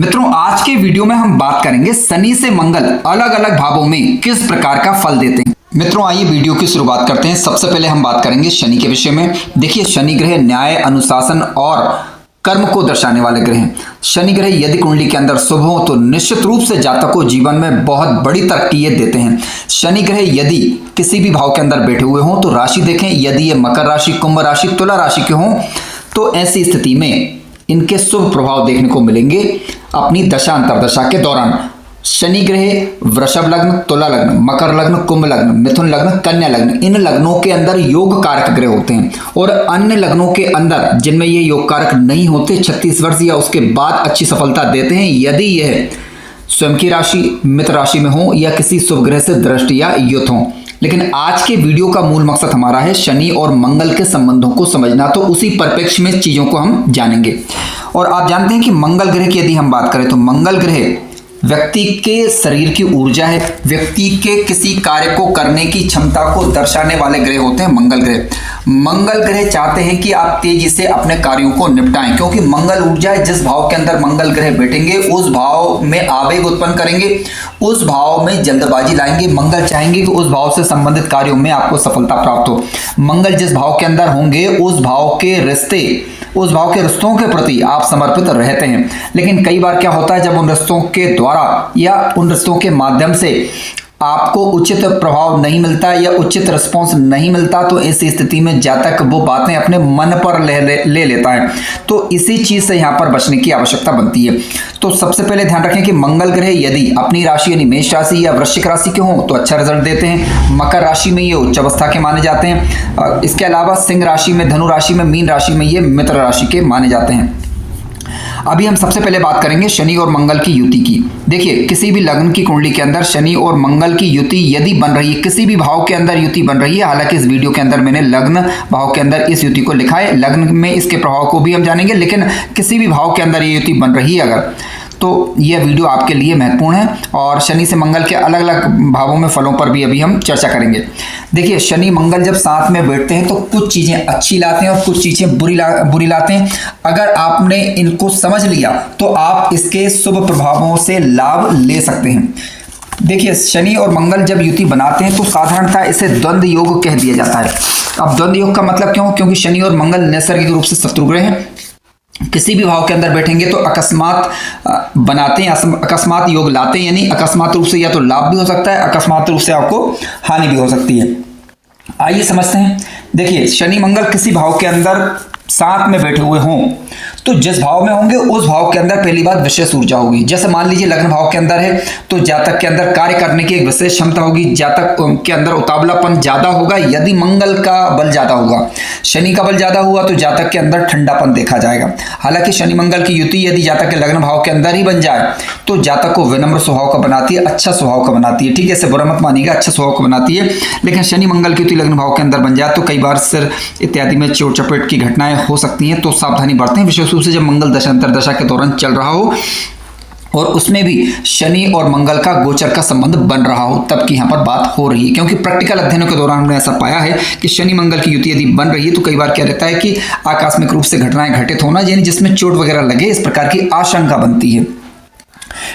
मित्रों, आज के वीडियो में हम बात करेंगे शनि से मंगल अलग अलग भावों में किस प्रकार का फल देते हैं। मित्रों, आइए वीडियो की शुरुआत करते हैं। सबसे पहले हम बात करेंगे शनि के विषय में। देखिए, शनि ग्रह न्याय, अनुशासन और कर्म को दर्शाने वाले ग्रह हैं। शनि ग्रह यदि कुंडली के अंदर शुभ हो तो निश्चित रूप से जातक को जीवन में बहुत बड़ी तरक्की देते हैं। शनि ग्रह यदि किसी भी भाव के अंदर बैठे हुए हों तो राशि देखें, यदि ये मकर राशि, कुंभ राशि, तुला राशि के हों तो ऐसी स्थिति में इनके शुभ प्रभाव देखने को मिलेंगे अपनी दशा अंतरदशा के दौरान। शनि ग्रह वृषभ लग्न, तुला लग्न, मकर लग्न, कुंभ लग्न, मिथुन लग्न, कन्या लग्न, इन लग्नों के अंदर योग कारक ग्रह होते हैं। और अन्य लग्नों के अंदर जिनमें ये योग कारक नहीं होते 36 वर्ष या उसके बाद अच्छी सफलता देते हैं यदि यह स्वयं की राशि मित्र राशि में हो या किसी शुभ ग्रह से दृष्टि या युत हो। लेकिन आज के वीडियो का मूल मकसद हमारा है शनि और मंगल के संबंधों को समझना, तो उसी परिप्रेक्ष्य में चीजों को हम जानेंगे। और आप जानते हैं कि मंगल ग्रह की यदि हम बात करें तो मंगल ग्रह व्यक्ति के शरीर की ऊर्जा है, व्यक्ति के किसी कार्य को करने की क्षमता को दर्शाने वाले ग्रह होते हैं मंगल ग्रह। मंगल ग्रह चाहते हैं कि आप तेजी से अपने कार्यों को निपटाएं, क्योंकि मंगल ऊर्जा है। जिस भाव के अंदर मंगल ग्रह बैठेंगे उस भाव में आवेग उत्पन्न करेंगे, उस भाव में जल्दबाजी लाएंगे। मंगल चाहेंगे कि उस भाव से संबंधित कार्यों में आपको सफलता प्राप्त हो। मंगल जिस भाव के अंदर होंगे उस भाव के रिश्तों के प्रति आप समर्पित रहते हैं। लेकिन कई बार क्या होता है, जब उन रिश्तों के द्वारा या उन रिश्तों के माध्यम से आपको उचित प्रभाव नहीं मिलता या उचित रिस्पॉन्स नहीं मिलता तो इस स्थिति में जातक वो बातें अपने मन पर ले लेता है। तो इसी चीज से यहाँ पर बचने की आवश्यकता बनती है। तो सबसे पहले ध्यान रखें कि मंगल ग्रह यदि अपनी राशि यानी मेष राशि या वृश्चिक राशि के हों तो अच्छा रिजल्ट देते हैं। मकर राशि में ये उच्च अवस्था के माने जाते हैं। इसके अलावा सिंह राशि में, धनु राशि में, मीन राशि में ये मित्र राशि के माने जाते हैं। अभी हम सबसे पहले बात करेंगे शनि और मंगल की युति की। देखिए, किसी भी लग्न की कुंडली के अंदर शनि और मंगल की युति यदि बन रही है, किसी भी भाव के अंदर युति बन रही है, हालांकि इस वीडियो के अंदर मैंने लग्न भाव के अंदर इस युति को लिखा है, लग्न में इसके प्रभाव को भी हम जानेंगे, लेकिन किसी भी भाव के अंदर ये युति बन रही है अगर, तो यह वीडियो आपके लिए महत्वपूर्ण है। और शनि से मंगल के अलग अलग भावों में फलों पर भी अभी हम चर्चा करेंगे। देखिए, शनि मंगल जब साथ में बैठते हैं तो कुछ चीजें अच्छी लाते हैं और कुछ चीजें बुरी लाते हैं। अगर आपने इनको समझ लिया तो आप इसके शुभ प्रभावों से लाभ ले सकते हैं। देखिए, शनि और मंगल जब युति बनाते हैं तो साधारणतः इसे द्वंद्व योग कह दिया जाता है। अब द्वंद्व योग का मतलब क्यों? क्योंकि शनि और मंगल नैसर्गिक रूप से शत्रु ग्रह हैं। किसी भी भाव के अंदर बैठेंगे तो अकस्मात बनाते हैं, अकस्मात योग लाते हैं, यानी अकस्मात रूप से या तो लाभ भी हो सकता है, अकस्मात रूप से आपको हानि भी हो सकती है। आइए समझते हैं। देखिए, शनि मंगल किसी भाव के अंदर साथ में बैठे हुए हों तो जिस भाव में होंगे उस भाव के अंदर पहली बात विशेष ऊर्जा होगी। जैसे मान लीजिए लग्न भाव के अंदर है तो जातक के अंदर कार्य करने की एक विशेष क्षमता होगी, जातक के अंदर उतावलापन ज्यादा होगा यदि मंगल का बल ज्यादा होगा। शनि का बल ज्यादा हुआ तो जातक के अंदर ठंडापन देखा जाएगा। हालांकि शनि मंगल की युति यदि जातक के लग्न भाव के अंदर ही बन जाए तो जातक को विनम्र स्वभाव का बनाती है, अच्छा स्वभाव का बनाती है। ठीक है, इसे बुरा मत मानिएगा, अच्छा स्वभाव का बनाती है। लेकिन शनि मंगल की युति लग्न भाव के अंदर बन जाए तो कई बार सिर इत्यादि में चोट चपेट की घटनाएं हो सकती हैं, तो सावधानी बरतें, विशेष रूप से जब मंगल दशा अंतरदशा के दौरान चल रहा हो और उसमें भी शनि और मंगल का गोचर का संबंध बन रहा हो, तब की यहाँ पर बात हो रही है। क्योंकि प्रैक्टिकल अध्ययनों के दौरान हमने ऐसा पाया है कि शनि मंगल की युति यदि बन रही है तो कई बार क्या रहता है कि आकस्मिक रूप से घटनाएं घटित होना, यानी जिसमें चोट वगैरह लगे, इस प्रकार की आशंका बनती है।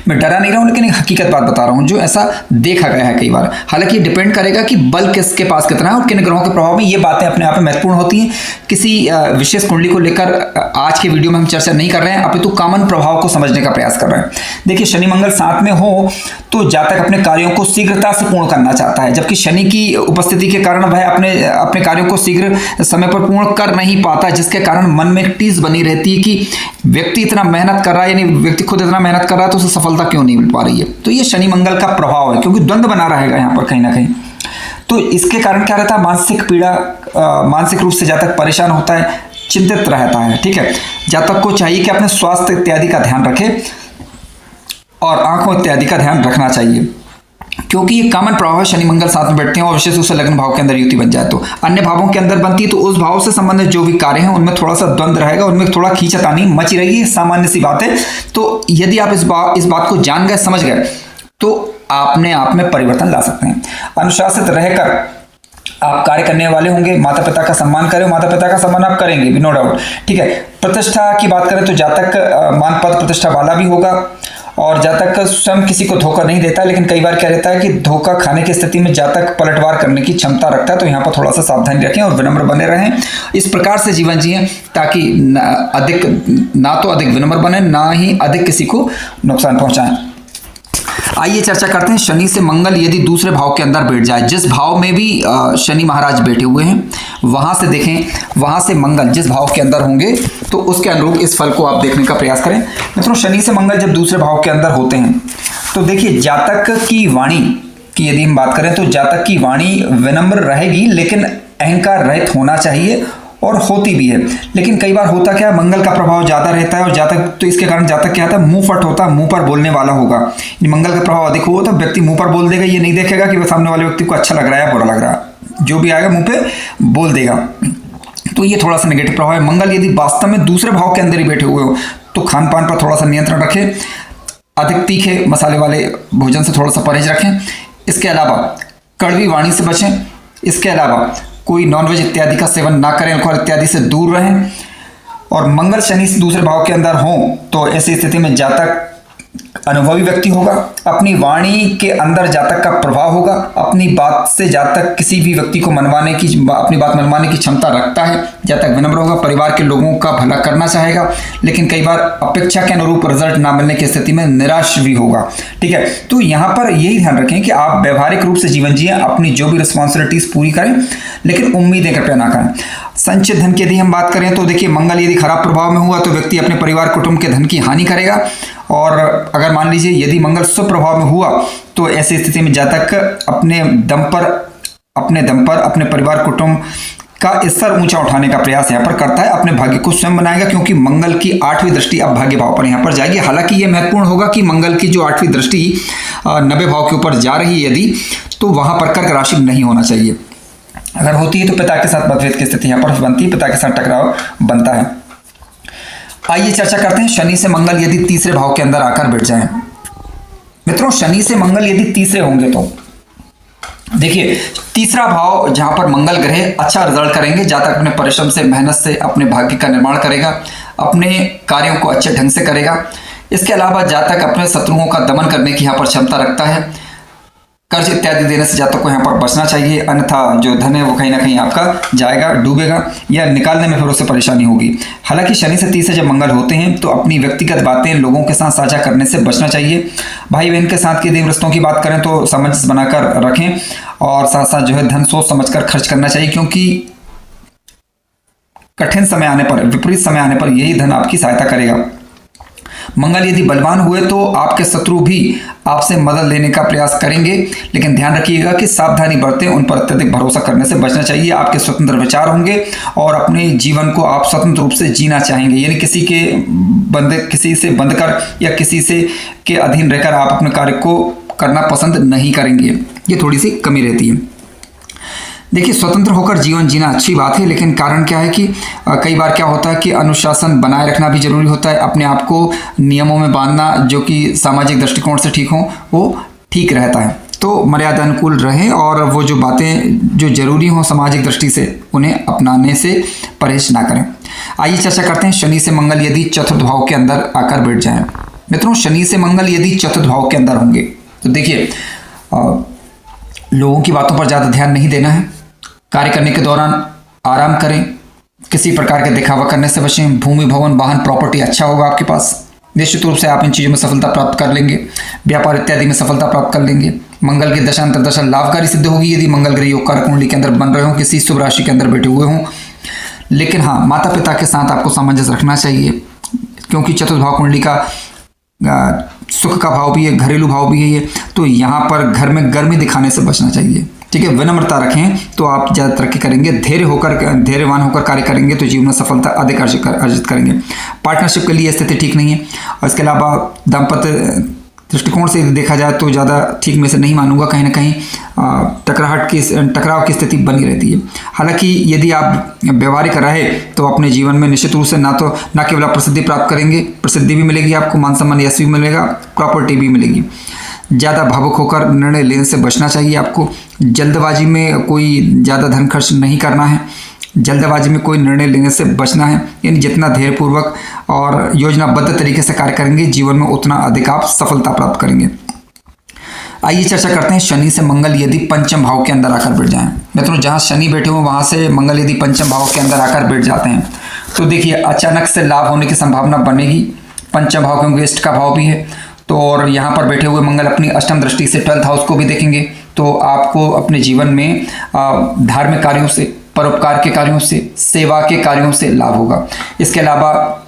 मैं डरा नहीं रहा हूं, लेकिन एक हकीकत बात बता रहा हूं जो ऐसा देखा गया है कई बार। हालांकि डिपेंड करेगा कि बल किसके पास कितना है और किन ग्रहों के प्रभाव में ये बातें अपने आप में महत्वपूर्ण होती हैं। किसी विशेष कुंडली को लेकर आज के वीडियो में हम चर्चा नहीं कर रहे हैं, अपितु कॉमन प्रभाव को समझने का प्रयास कर रहे हैं। देखिए, शनि मंगल साथ में हो तो जातक अपने कार्यों को शीघ्रता से पूर्ण करना चाहता है, जबकि शनि की उपस्थिति के कारण वह अपने कार्यों को शीघ्र समय पर पूर्ण कर नहीं पाता, जिसके कारण मन में एक टीस बनी रहती है कि व्यक्ति इतना मेहनत कर रहा है, यानी व्यक्ति खुद इतना मेहनत कर रहा है तो उसे सफलता क्यों नहीं मिल पा रही है। तो ये शनि मंगल का प्रभाव है, क्योंकि द्वंद्व बना रहेगा यहाँ पर कहीं ना कहीं। तो इसके कारण क्या रहता है, मानसिक पीड़ा, मानसिक रूप से जातक परेशान होता है, चिंतित रहता है। ठीक है, जातक को चाहिए कि अपने स्वास्थ्य इत्यादि का ध्यान रखे और आंखों इत्यादि का ध्यान रखना चाहिए, क्योंकि ये कॉमन प्रभाव है। शनि मंगल साथ में बैठते हैं और विशेष रूप से लग्न भाव के अंदर युति बन जाए तो अन्य भावों के अंदर बनती है तो उस भाव से संबंधित जो भी कार्य हैं उनमें थोड़ा सा द्वंद्व रहेगा, उनमें थोड़ा खींचतानी मची रहेगी, सामान्य सी बात है। तो यदि आप इस बात को जान गए, समझ गए तो अपने आप में परिवर्तन ला सकते हैं। अनुशासित रहकर आप कार्य करने वाले होंगे, माता पिता का सम्मान करें, माता पिता का सम्मान आप करेंगे भी, नो डाउट। ठीक है, प्रतिष्ठा की बात करें तो जातक मान पद प्रतिष्ठा वाला भी होगा, और जातक स्वयं किसी को धोखा नहीं देता, लेकिन कई बार क्या रहता है कि धोखा खाने की स्थिति में जातक पलटवार करने की क्षमता रखता है। तो यहाँ पर थोड़ा सा सावधानी रखें और विनम्र बने रहें, इस प्रकार से जीवन जिए ताकि ना तो अधिक विनम्र बने, ना ही अधिक किसी को नुकसान पहुंचाएं। आइए चर्चा करते हैं शनि से मंगल यदि दूसरे भाव के अंदर बैठ जाए, जिस भाव में भी शनि महाराज बैठे हुए हैं वहां से देखें, वहां से मंगल जिस भाव के अंदर होंगे तो उसके अनुरूप इस फल को आप देखने का प्रयास करें। मित्रों, शनि से मंगल जब दूसरे भाव के अंदर होते हैं तो देखिए जातक की वाणी की यदि हम बात करें तो जातक की वाणी विनम्र रहेगी, लेकिन अहंकार रहित होना चाहिए, और होती भी है। लेकिन कई बार होता क्या है, मंगल का प्रभाव ज्यादा रहता है और जातक, तो इसके कारण जातक क्या होता है, मुंह फट होता है, मुंह पर बोलने वाला होगा। मंगल का प्रभाव अधिक हो तो व्यक्ति मुंह पर बोल देगा, ये नहीं देखेगा कि वह सामने वाले व्यक्ति को अच्छा लग रहा है या बुरा लग रहा है, जो भी आएगा मुंह पे बोल देगा। तो ये थोड़ा सा नेगेटिव प्रभाव है। मंगल यदि वास्तव में दूसरे भाव के अंदर ही बैठे हुए हो तो खान पान पर थोड़ा सा नियंत्रण रखें, अधिक तीखे मसाले वाले भोजन से थोड़ा सा परहेज रखें। इसके अलावा कड़वी वाणी से बचें। इसके अलावा कोई नॉनवेज इत्यादि का सेवन ना करें, अल्कोहल इत्यादि से दूर रहें। और मंगल शनि दूसरे भाव के अंदर हों तो ऐसी स्थिति में जातक अनुभवी व्यक्ति होगा, अपनी वाणी के अंदर जातक का प्रभाव होगा, अपनी बात से जातक किसी भी व्यक्ति को अपनी बात मनवाने की क्षमता रखता है, जातक विनम्र होगा, परिवार के लोगों का भला करना चाहेगा, लेकिन कई बार अपेक्षा के अनुरूप रिजल्ट ना मिलने की स्थिति में निराश भी होगा। ठीक है, तो यहाँ पर यही ध्यान रखें कि आप व्यवहारिक रूप से जीवन जिए, अपनी जो भी रिस्पॉन्सिबिलिटीज पूरी करें, लेकिन उम्मीदें कृपया ना करें। संचित धन की यदि हम बात करें तो देखिए मंगल यदि खराब प्रभाव में हुआ तो व्यक्ति अपने परिवार कुटुंब के धन की हानि करेगा, और अगर मान लीजिए यदि मंगल सुप्रभाव में हुआ तो ऐसी स्थिति में जातक अपने दम पर अपने परिवार कुटुंब का स्तर ऊंचा उठाने का प्रयास यहाँ पर करता है, अपने भाग्य को स्वयं बनाएगा, क्योंकि मंगल की 8वीं दृष्टि अब भाग्य भाव पर यहाँ पर जाएगी। हालांकि यह महत्वपूर्ण होगा कि मंगल की जो 8वीं दृष्टि 90 भाव के ऊपर जा रही है यदि, तो वहां पर कर्क राशि नहीं होना चाहिए। अगर होती है तो पिता के साथ मतभेद की स्थिति यहाँ पर बनती है, पिता के साथ टकराव बनता है। आइए चर्चा करते हैं शनि से मंगल यदि तीसरे भाव के अंदर आकर बैठ जाएं। मित्रों, शनि से मंगल यदि तीसरे होंगे तो देखिए तीसरा भाव जहां पर मंगल ग्रह अच्छा रिजल्ट करेंगे, जातक अपने परिश्रम से, मेहनत से अपने भाग्य का निर्माण करेगा, अपने कार्यों को अच्छे ढंग से करेगा। इसके अलावा जातक अपने शत्रुओं का दमन करने की यहाँ पर क्षमता रखता है। कर्ज इत्यादि देने से जातक को यहाँ पर बचना चाहिए, अन्यथा जो धन है वो कहीं ना कहीं आपका जाएगा, डूबेगा, या निकालने में फिर उससे परेशानी होगी। हालांकि शनि से तीसरे जब मंगल होते हैं तो अपनी व्यक्तिगत बातें लोगों के साथ साझा करने से बचना चाहिए। भाई बहन के साथ के देव रिश्तों की बात करें तो सामंजस्य बनाकर रखें, और साथ साथ जो है धन सोच समझकर खर्च करना चाहिए, क्योंकि कठिन समय आने पर, विपरीत समय आने पर यही धन आपकी सहायता करेगा। मंगल यदि बलवान हुए तो आपके शत्रु भी आपसे मदद लेने का प्रयास करेंगे, लेकिन ध्यान रखिएगा कि सावधानी बरतें, उन पर अत्यधिक भरोसा करने से बचना चाहिए। आपके स्वतंत्र विचार होंगे और अपने जीवन को आप स्वतंत्र रूप से जीना चाहेंगे, यानी किसी से बंधकर या किसी से के अधीन रहकर आप अपने कार्य को करना पसंद नहीं करेंगे, ये थोड़ी सी कमी रहती है। देखिए स्वतंत्र होकर जीवन जीना अच्छी बात है, लेकिन कारण क्या है कि कई बार क्या होता है कि अनुशासन बनाए रखना भी जरूरी होता है, अपने आप को नियमों में बांधना जो कि सामाजिक दृष्टिकोण से ठीक हो वो ठीक रहता है। तो मर्यादा अनुकूल रहें और वो जो बातें जो जरूरी हों सामाजिक दृष्टि से उन्हें अपनाने से परहेज ना करें। आइए चर्चा करते हैं शनि से मंगल यदि चतुर्थ भाव के अंदर आकर बैठ जाएं। मित्रों, शनि से मंगल यदि चतुर्थ भाव के अंदर होंगे तो देखिए लोगों की बातों पर ज़्यादा ध्यान नहीं देना है, कार्य करने के दौरान आराम करें, किसी प्रकार के दिखावा करने से बचें। भूमि भवन वाहन प्रॉपर्टी अच्छा होगा आपके पास, निश्चित रूप से आप इन चीज़ों में सफलता प्राप्त कर लेंगे, व्यापार इत्यादि में सफलता प्राप्त कर लेंगे। मंगल की दशा अंतर्दशा लाभकारी सिद्ध होगी यदि मंगल ग्रह योग कारक कुंडली के अंदर बन रहे हों, किसी शुभ राशि के अंदर बैठे हुए हों। लेकिन हाँ, माता पिता के साथ आपको सामंजस्य रखना चाहिए, क्योंकि चतुर्थ भाव कुंडली का सुख का भाव भी है, घरेलू भाव भी है ये, तो यहाँ पर घर में गर्मी दिखाने से बचना चाहिए। ठीक है, विनम्रता रखें तो आप ज़्यादा तरक्की करेंगे, धैर्यवान होकर कार्य करेंगे तो जीवन में सफलता अधिक अर्जित करेंगे। पार्टनरशिप के लिए स्थिति ठीक नहीं है, और इसके अलावा दाम्पत्य दृष्टिकोण से देखा जाए तो ज़्यादा ठीक में से नहीं मानूंगा, कहीं ना कहीं टकराव की स्थिति बनी रहती है। हालांकि यदि आप व्यवहारिक रहे तो अपने जीवन में निश्चित रूप से ना केवल आप प्रसिद्धि प्राप्त करेंगे, प्रसिद्धि भी मिलेगी आपको, मान सम्मान यश भी मिलेगा, प्रॉपर्टी भी मिलेगी। ज़्यादा भावुक होकर निर्णय लेने से बचना चाहिए आपको, जल्दबाजी में कोई ज़्यादा धन खर्च नहीं करना है, जल्दबाजी में कोई निर्णय लेने से बचना है। यानी जितना धैर्यपूर्वक और योजनाबद्ध तरीके से कार्य करेंगे जीवन में उतना अधिक आप सफलता प्राप्त करेंगे। आइए चर्चा करते हैं शनि से मंगल यदि पंचम भाव के अंदर आकर बैठ जाएं। मित्रों, जहां शनि बैठे हुए वहां से मंगल यदि पंचम भाव के अंदर आकर बैठ जाते हैं तो देखिए अचानक से लाभ होने की संभावना बनेगी। पंचम भाव क्योंकि इष्ट का भाव भी है, तो और यहाँ पर बैठे हुए मंगल अपनी अष्टम दृष्टि से 12th हाउस को भी देखेंगे, तो आपको अपने जीवन में धार्मिक कार्यों से, परोपकार के कार्यों से, सेवा के कार्यों से लाभ होगा। इसके अलावा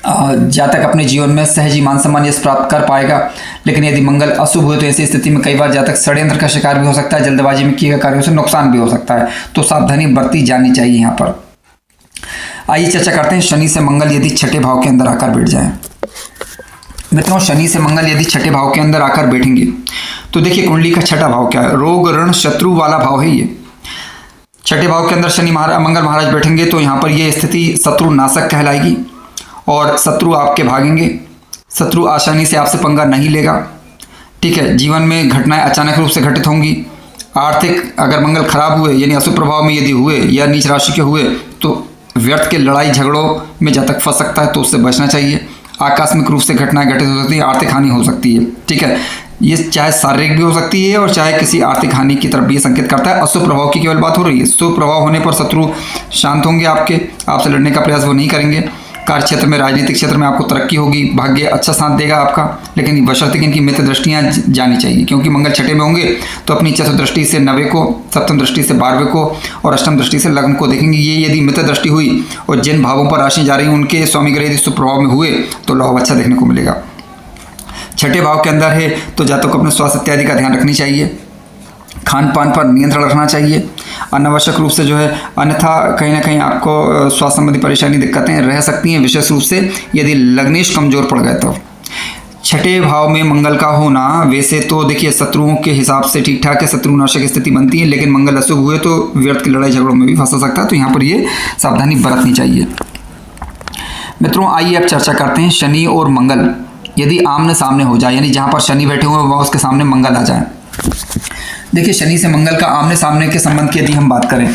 जातक अपने जीवन में सहज ही मान सम्मान यश प्राप्त कर पाएगा। लेकिन यदि मंगल अशुभ हुए तो ऐसी स्थिति में कई बार जातक षड्यंत्र का शिकार भी हो सकता है, जल्दबाजी में किए गए कार्यों से नुकसान भी हो सकता है, तो सावधानी बरती जानी चाहिए यहाँ पर। आइए चर्चा करते हैं शनि से मंगल यदि छठे भाव के अंदर आकर बैठ जाएं। मित्रों, शनि से मंगल यदि छठे भाव के अंदर आकर बैठेंगे तो देखिए कुंडली का छठा भाव क्या है, रोग ऋण शत्रु वाला भाव है ये। छठे भाव के अंदर शनि मंगल महाराज बैठेंगे तो यहाँ पर ये स्थिति शत्रु नाशक कहलाएगी और शत्रु आपके भागेंगे, शत्रु आसानी से आपसे पंगा नहीं लेगा। ठीक है, जीवन में घटनाएं अचानक रूप से घटित होंगी। आर्थिक अगर मंगल खराब हुए यानी अशुभ प्रभाव में यदि हुए या नीच राशि के हुए तो व्यर्थ के लड़ाई झगड़ों में जातक फंस सकता है, तो उससे बचना चाहिए। आकस्मिक रूप से घटनाएं घटित हो सकती है, आर्थिक हानि हो सकती है। ठीक है, ये चाहे शारीरिक भी हो सकती है और चाहे किसी आर्थिक हानि की तरफ भी संकेत करता है। अशुभ प्रभाव की केवल बात हो रही है। शुभ प्रभाव होने पर शत्रु शांत होंगे, आपसे लड़ने का प्रयास वो नहीं करेंगे। कार्य क्षेत्र में, राजनीतिक क्षेत्र में आपको तरक्की होगी, भाग्य अच्छा साथ देगा आपका। लेकिन बशर्ते कि इनकी मित्र दृष्टियाँ जानी चाहिए, क्योंकि मंगल छठे में होंगे तो अपनी चतुर्थ दृष्टि से 9वें को, सप्तम दृष्टि से 12वें को और अष्टम दृष्टि से लग्न को देखेंगे। ये यदि मित्र दृष्टि हुई और जिन भावों पर राशि जा रही है उनके स्वामी ग्रह यदि शुभ प्रभाव में हुए तो लाभ अच्छा देखने को मिलेगा। छठे भाव के अंदर है तो जातक को अपने स्वास्थ्य इत्यादि का ध्यान रखनी चाहिए, खान पान पर नियंत्रण रखना चाहिए, अनावश्यक रूप से जो है, अन्यथा कहीं ना कहीं आपको स्वास्थ्य संबंधी परेशानी दिक्कतें रह सकती हैं, विशेष रूप से यदि लग्नेश कमजोर पड़ गए तो। छठे भाव में मंगल का होना वैसे तो देखिए शत्रुओं के हिसाब से ठीक ठाक है, शत्रुनाशक की स्थिति बनती है, लेकिन मंगल अशुभ हुए तो व्यर्थ की लड़ाई झगड़ों में भी फंसा सकता है, तो यहाँ पर ये सावधानी बरतनी चाहिए। मित्रों, आइए अब चर्चा करते हैं शनि और मंगल यदि आमने सामने हो जाए, यानी जहाँ पर शनि बैठे हुए वहाँ उसके सामने मंगल आ जाए। देखिए, शनि से मंगल का आमने सामने के संबंध की यदि हम बात करें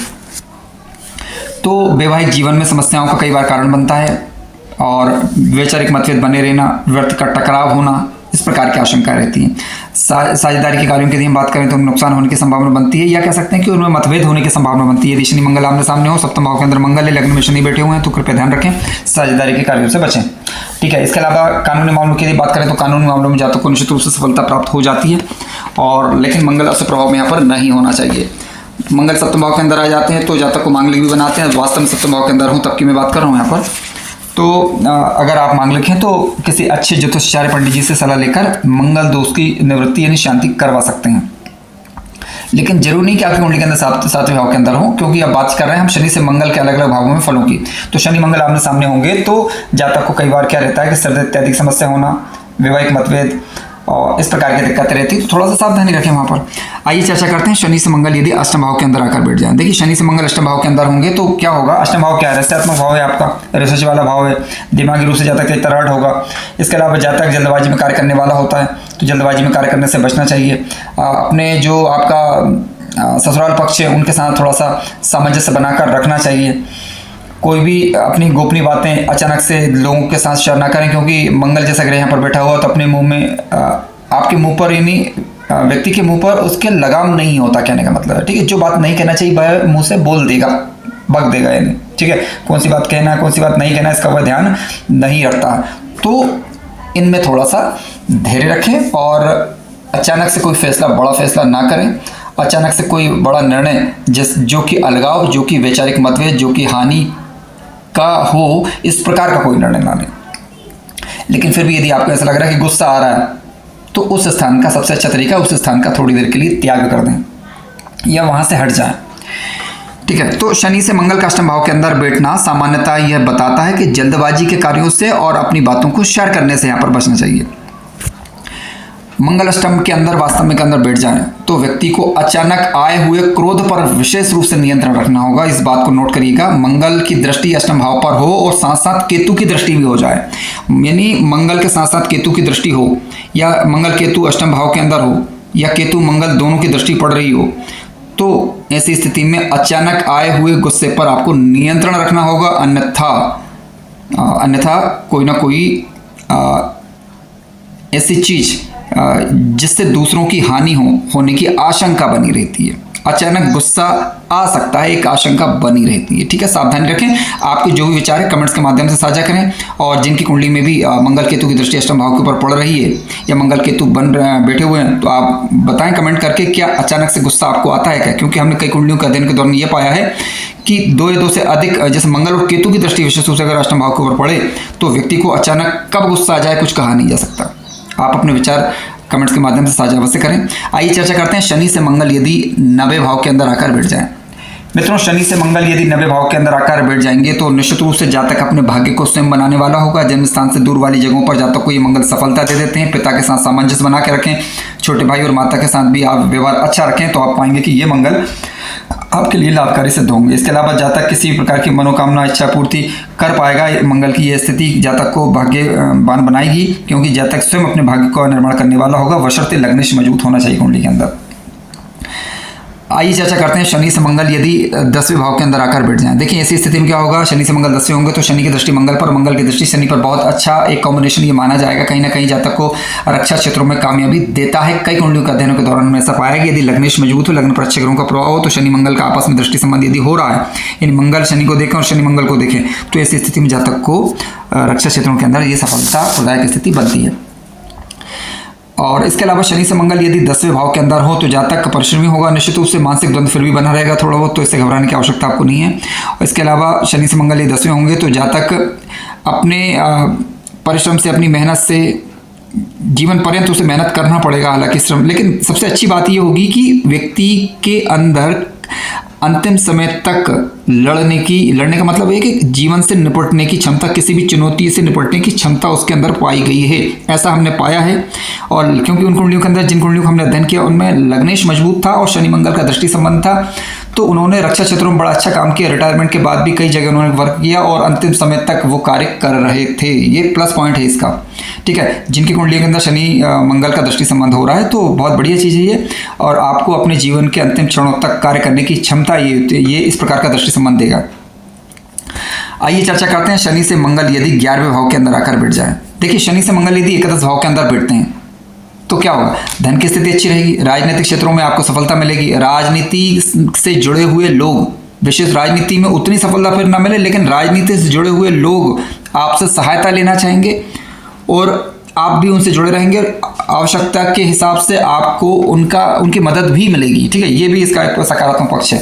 तो वैवाहिक जीवन में समस्याओं का कई बार कारण बनता है और वैचारिक मतभेद बने रहना, व्यर्थ का टकराव होना, इस प्रकार की आशंकाएं रहती हैं। साझेदारी के कार्यों की यदि हम बात करें तो उनमें नुकसान होने की संभावना बनती है, या कह सकते हैं कि उनमें मतभेद होने की संभावना बनती है। यदि शनि मंगल आमने सामने हो, सप्तम भाव के अंदर मंगल है, लग्न में शनि बैठे हुए हैं, तो कृपया ध्यान रखें, साझेदारी के कार्यों से बचें। ठीक है, इसके अलावा कानूनी मामलों की यदि बात करें तो कानूनी मामलों में जातक को निश्चित रूप से सफलता प्राप्त हो जाती है, और लेकिन मंगल अशुभ प्रभाव में यहाँ पर नहीं होना चाहिए। मंगल सप्तम भाव के अंदर आ जाते हैं तो जातक को मांगलिक भी बनाते हैं। वास्तव में सप्तम भाव के अंदर हूँ तब की मैं बात कर रहा हूँ यहाँ पर। तो अगर आप मांगलिक हैं तो किसी अच्छे ज्योतिषाचार्य पंडित जी से सलाह लेकर मंगल दोष की निवृत्ति यानी शांति करवा सकते हैं। लेकिन जरूर नहीं कि आपकी कुंडली के अंदर सातवें भाव के अंदर हो, क्योंकि अब बात कर रहे हैं हम शनि से मंगल के अलग अलग भावों में फलों की। तो शनि मंगल आमने सामने होंगे तो जातक को कई बार क्या रहता है कि सर्दी इत्यादि समस्या होना, वैवाहिक मतभेद और इस प्रकार की दिक्कतें रहती है, तो थोड़ा सा सावधानी रखें वहाँ पर। आइए चर्चा करते हैं शनि से मंगल यदि अष्टम भाव के अंदर आकर बैठ जाए। देखिए, शनि से मंगल अष्टम भाव के अंदर होंगे तो क्या होगा। अष्टम भाव क्या है, रसात्मक भाव है आपका, रिसर्च वाला भाव है, दिमागी रूप से जातक तराट होगा। इसके अलावा जातक जल्दबाजी में कार्य करने वाला होता है, तो जल्दबाजी में कार्य करने से बचना चाहिए। अपने जो आपका ससुराल पक्ष है उनके साथ थोड़ा सा सामंजस्य बनाकर रखना चाहिए। कोई भी अपनी गोपनीय बातें अचानक से लोगों के साथ शेयर ना करें, क्योंकि मंगल जैसा ग्रह यहाँ पर बैठा हुआ तो अपने मुंह में आपके मुंह पर यानी व्यक्ति के मुंह पर उसके लगाम नहीं होता, कहने का मतलब है। ठीक है, जो बात नहीं कहना चाहिए वह मुंह से बोल देगा, बक देगा यानी। ठीक है, कौन सी बात कहना है कौन सी बात नहीं कहना इसका वह ध्यान नहीं रखता। तो इनमें थोड़ा सा धैर्य रखें और अचानक से कोई फैसला, बड़ा फैसला ना करें। अचानक से कोई बड़ा निर्णय जो कि अलगाव, जो कि वैचारिक मतभेद, जो कि हानि का हो, इस प्रकार का कोई निर्णय ना लें। लेकिन फिर भी यदि आपको ऐसा लग रहा है कि गुस्सा आ रहा है तो उस स्थान का सबसे अच्छा तरीका, उस स्थान का थोड़ी देर के लिए त्याग कर दें या वहाँ से हट जाएं। ठीक है, तो शनि से मंगल का अष्टम भाव के अंदर बैठना सामान्यतः यह बताता है कि जल्दबाजी के कार्यों से और अपनी बातों को शेयर करने से यहाँ पर बचना चाहिए। मंगल अष्टम के अंदर वास्तव के अंदर बैठ जाए तो व्यक्ति को अचानक आए हुए क्रोध पर विशेष रूप से नियंत्रण रखना होगा। इस बात को नोट करिएगा, मंगल की दृष्टि अष्टम भाव पर हो और साथ साथ केतु की दृष्टि भी हो जाए, यानी मंगल के साथ साथ केतु की दृष्टि हो या मंगल केतु अष्टम भाव के अंदर हो, या केतु मंगल दोनों की दृष्टि पड़ रही हो, तो ऐसी स्थिति में अचानक आए हुए गुस्से पर आपको नियंत्रण रखना होगा, अन्यथा कोई ना कोई ऐसी चीज जिससे दूसरों की हानि होने की आशंका बनी रहती है। अचानक गुस्सा आ सकता है, एक आशंका बनी रहती है। ठीक है, सावधानी रखें। आपके जो भी विचार है कमेंट्स के माध्यम से साझा करें, और जिनकी कुंडली में भी मंगल केतु की दृष्टि अष्टम भाव के ऊपर पड़ रही है या मंगल केतु बैठे हुए हैं, तो आप बताएं कमेंट करके क्या अचानक से गुस्सा आपको आता है क्या। क्योंकि हमने कई कुंडलियों के अध्ययन के दौरान ये पाया है कि दो या दो से अधिक, जैसे मंगल और केतु की दृष्टि विशेष रूप से अगर अष्टम भाव के ऊपर पड़े तो व्यक्ति को अचानक कब गुस्सा आ जाए कुछ कहा नहीं जा सकता। आप अपने विचार कमेंट्स के माध्यम से साझा अवश्य करें। आइए चर्चा करते हैं शनि से मंगल यदि 90 भाव के अंदर आकर बैठ जाएं। मित्रों, शनि से मंगल यदि 90 भाव के अंदर आकर बैठ जाएंगे तो निश्चित रूप से जातक अपने भाग्य को स्वयं बनाने वाला होगा। जन्म स्थान से दूर वाली जगहों पर जातक को ये मंगल सफलता दे देते हैं। पिता के साथ सामंजस्य बना के रखें, छोटे भाई और माता के साथ भी आप व्यवहार अच्छा रखें तो आप पाएंगे कि ये मंगल आपके लिए लाभकारी सिद्ध होंगे। इसके अलावा जातक किसी प्रकार की मनोकामना इच्छा पूर्ति कर पाएगा। मंगल की यह स्थिति जातक को भाग्यवान बनाएगी, क्योंकि जातक स्वयं अपने भाग्य का निर्माण करने वाला होगा, बशर्ते लग्नेश मजबूत होना चाहिए कुंडली के अंदर। आइए चर्चा करते हैं शनि से मंगल यदि 10वें भाव के अंदर आकर बैठ जाएं। देखिए ऐसी स्थिति में क्या होगा, शनि से मंगल 10वें होंगे तो शनि की दृष्टि मंगल पर, मंगल की दृष्टि शनि पर, बहुत अच्छा एक कॉम्बिनेशन ये माना जाएगा। कहीं ना कहीं जातक को रक्षा क्षेत्रों में कामयाबी देता है। कई कुंडलियों के अध्ययनों के दौरान में ऐसा पाया कि यदि लग्नेश मजबूत हो, लग्न पर अच्छे ग्रहों का प्रभाव हो, तो शनि मंगल का आपस में दृष्टि संबंध यदि हो रहा है, यानी मंगल शनि को देखें और शनि मंगल को देखें, तो ऐसी स्थिति में जातक को रक्षा क्षेत्रों के अंदर ये सफलता प्रदायक स्थिति बनती है। और इसके अलावा शनि से मंगल यदि 10वें भाव के अंदर हो तो जातक परिश्रमी होगा। निश्चित रूप से मानसिक द्वंद्व फिर भी बना रहेगा थोड़ा बहुत, तो इससे घबराने की आवश्यकता आपको नहीं है। और इसके अलावा शनि से मंगल यदि 10वें होंगे तो जातक अपने परिश्रम से, अपनी मेहनत से, जीवन पर्यंत उसे मेहनत करना पड़ेगा हालांकि श्रम, लेकिन सबसे अच्छी बात यह होगी कि व्यक्ति के अंदर अंतिम समय तक लड़ने का मतलब है कि जीवन से निपटने की क्षमता, किसी भी चुनौती से निपटने की क्षमता उसके अंदर पाई गई है, ऐसा हमने पाया है। और क्योंकि उन कुंडलियों के अंदर, जिन कुंडलियों को हमने अध्ययन किया, उनमें लग्नेश मजबूत था और शनि मंगल का दृष्टि संबंध था, तो उन्होंने रक्षा क्षेत्रों में बड़ा अच्छा काम किया। रिटायरमेंट के बाद भी कई जगह उन्होंने वर्क किया और अंतिम समय तक वो कार्य कर रहे थे। ये प्लस पॉइंट है इसका। ठीक है, जिनकी कुंडली के अंदर शनि मंगल का दृष्टि संबंध हो रहा है तो बहुत बढ़िया चीज़ है ये, और आपको अपने जीवन के अंतिम क्षणों तक कार्य करने की क्षमता ये इस प्रकार का दृष्टि संबंध देगा। आइए चर्चा करते हैं शनि से मंगल यदि 11वें भाव के अंदर आकर बैठ जाए। देखिए शनि से मंगल यदि 11 भाव के अंदर बैठते हैं तो क्या होगा, धन की स्थिति अच्छी रहेगी, राजनीतिक क्षेत्रों में आपको सफलता मिलेगी। राजनीति से जुड़े हुए लोग, विशेष राजनीति में उतनी सफलता फिर ना मिले, लेकिन राजनीति से जुड़े हुए लोग आपसे सहायता लेना चाहेंगे और आप भी उनसे जुड़े रहेंगे, आवश्यकता के हिसाब से आपको उनकी मदद भी मिलेगी। ठीक है, ये भी इसका एक सकारात्मक पक्ष है।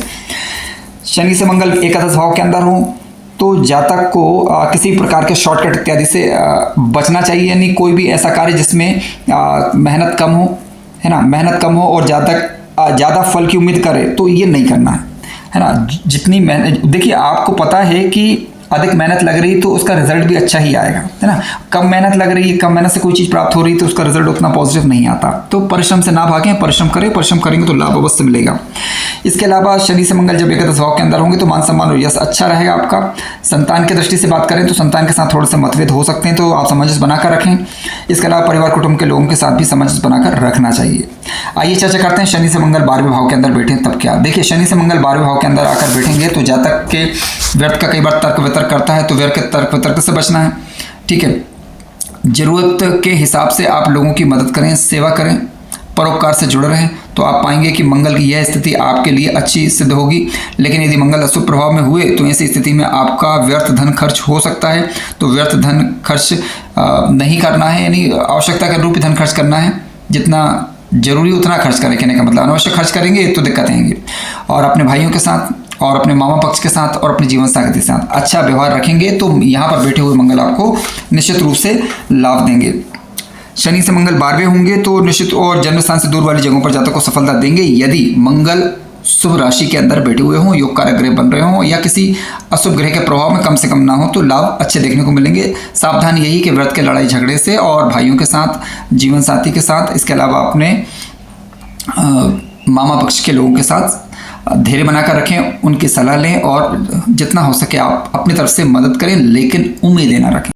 शनि से मंगल 11 भाव के अंदर हो तो जातक को किसी प्रकार के शॉर्टकट इत्यादि से बचना चाहिए, यानी कोई भी ऐसा कार्य जिसमें मेहनत कम हो, है ना, मेहनत कम हो और जातक ज़्यादा फल की उम्मीद करे तो ये नहीं करना है ना। जितनी मेहनत, देखिए आपको पता है कि अधिक मेहनत लग रही तो उसका रिजल्ट भी अच्छा ही आएगा, है ना। कम मेहनत लग रही है, कम मेहनत से कोई चीज़ प्राप्त हो रही है तो उसका रिजल्ट उतना पॉजिटिव नहीं आता। तो परिश्रम से ना भागें, परिश्रम करें, परिश्रम करेंगे तो लाभ अवश्य मिलेगा। इसके अलावा शनि से मंगल जब 11 भाव के अंदर होंगे तो मान सम्मान और यश अच्छा रहेगा आपका। संतान की दृष्टि से बात करें तो संतान के साथ थोड़े से मतभेद हो सकते हैं, तो आप सामंजस्य बनाकर रखें। इसके अलावा परिवार कुटुंब के लोगों के साथ भी सामंजस्य बनाकर रखना चाहिए। आइए चर्चा करते हैं शनि से मंगल 12वें भाव के अंदर बैठे तब क्या। देखिए शनि से मंगल 12वें भाव के अंदर आकर बैठेंगे तो जातक के व्यर्थ का कई बार तर्क वितर्क करता है, तो व्यर्थ के तर्क वितर्क से बचना है। ठीक है, जरूरत के हिसाब से आप लोगों की मदद करें, सेवा करें, परोपकार से जुड़े रहें तो आप पाएंगे कि मंगल की यह स्थिति आपके लिए अच्छी सिद्ध होगी। लेकिन यदि मंगल अशुभ प्रभाव में हुए तो ऐसी स्थिति में आपका व्यर्थ धन खर्च हो सकता है, तो व्यर्थ धन खर्च नहीं करना है, यानी आवश्यकता के अनुरूप धन खर्च करना है। जितना जरूरी उतना खर्च करें, कहने का मतलब अनावश्यक खर्च करेंगे तो दिक्कतें आएंगी। और अपने भाइयों के साथ और अपने मामा पक्ष के साथ और अपने जीवन साथी के साथ अच्छा व्यवहार रखेंगे तो यहाँ पर बैठे हुए मंगल आपको निश्चित रूप से लाभ देंगे। शनि से मंगल 12वें होंगे तो निश्चित और जन्म स्थान से दूर वाली जगहों पर जातक को सफलता देंगे। यदि मंगल शुभ राशि के अंदर बैठे हुए हों, योग कारक ग्रह बन रहे हों या किसी अशुभ ग्रह के प्रभाव में कम से कम ना हो तो लाभ अच्छे देखने को मिलेंगे। सावधान यही कि व्रत के लड़ाई झगड़े से और भाइयों के साथ, जीवन साथी के साथ, इसके अलावा अपने मामा पक्ष के लोगों के साथ धैर्य बनाकर रखें, उनकी सलाह लें और जितना हो सके आप अपनी तरफ से मदद करें, लेकिन उम्मीदें ना रखें।